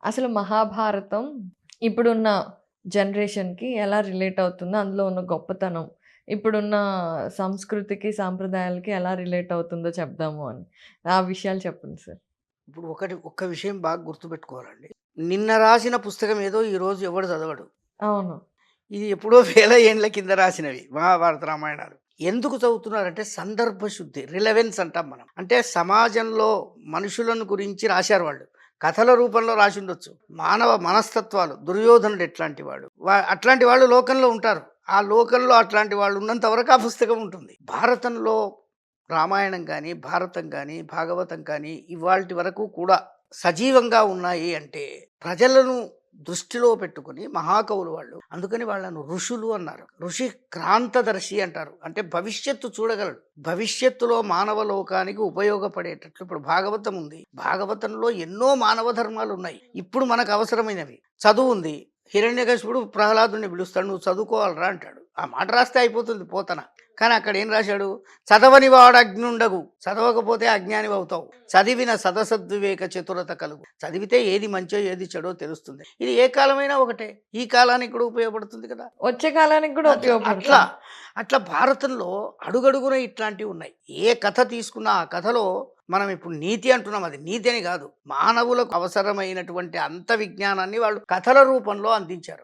అసలు మహాభారతం ఇప్పుడున్న జనరేషన్‌కి ఎలా రిలేట్ అవుతుందో, అందులో ఉన్న గొప్పతనం, ఇప్పుడున్న సంస్కృతికి, సాంప్రదాయాలకి ఎలా రిలేట్ అవుతుందో చెప్దాము అని. ఆ విషయాలు చెప్పండి సార్. ఇప్పుడు ఒక్క విషయం బాగా గుర్తుపెట్టుకోవాలండి. నిన్న రాసిన పుస్తకం ఏదో ఈరోజు ఎవడు చదవడు. అవును. ఇది ఎప్పుడో వేల ఏండ్ల కింద రాసినవి మహాభారత, రామాయణాలు. ఎందుకు చదువుతున్నారంటే సందర్భ శుద్ధి, రిలవెన్స్ అంటాం మనం. అంటే సమాజంలో మనుషులను గురించి రాశారు వాళ్ళు. కథల రూపంలో రాసుండొచ్చు. మానవ మనస్తత్వాలు, దుర్యోధనుడు ఎట్లాంటి వాడు, అట్లాంటి వాళ్ళు లోకంలో ఉంటారు. ఆ లోకంలో అట్లాంటి వాళ్ళు ఉన్నంత వరకు ఆ పుస్తకం ఉంటుంది. భారతంలో రామాయణం కానీ, భారతం కానీ, భాగవతం కానీ ఇవాల్టి వరకు కూడా సజీవంగా ఉన్నాయి అంటే ప్రజలను దృష్టిలో పెట్టుకుని మహాకవులు వాళ్ళు, అందుకని వాళ్ళను ఋషులు అన్నారు. ఋషి క్రాంతదర్శి అంటారు. అంటే భవిష్యత్తు చూడగలడు. భవిష్యత్తులో మానవ లోకానికి ఉపయోగపడేటట్లు. ఇప్పుడు భాగవతం ఉంది. భాగవతంలో ఎన్నో మానవ ధర్మాలు ఉన్నాయి. ఇప్పుడు మనకు అవసరమైనవి. చదువు ఉంది. హిరణ్యకశిపుడు ప్రహ్లాదుని పిలుస్తాడు, నువ్వు చదువుకోవాలరా అంటాడు. ఆ మాట రాస్తే అయిపోతుంది పోతన. కానీ అక్కడ ఏం రాశాడు? చదవని వాడు అజ్ఞుండగు, చదవకపోతే అజ్ఞాని అవుతావు, చదివిన సదసద్వివేక చతురత కలుగు. చదివితే ఏది మంచో ఏది చెడో తెలుస్తుంది. ఇది ఏ కాలమైనా ఒకటే, ఈ కాలానికి కూడా ఉపయోగపడుతుంది కదా. వచ్చే కాలానికి కూడా అట్లా ఉపయోగపడుతుంది. అట్లా భారతంలో అడుగడుగున ఇట్లాంటివి ఉన్నాయి. ఏ కథ తీసుకున్నా ఆ కథలో మనం ఇప్పుడు నీతి అంటున్నాం, అది నీతి అని కాదు, మానవులకు అవసరమైనటువంటి అంత విజ్ఞానాన్ని వాళ్ళు కథల రూపంలో అందించారు.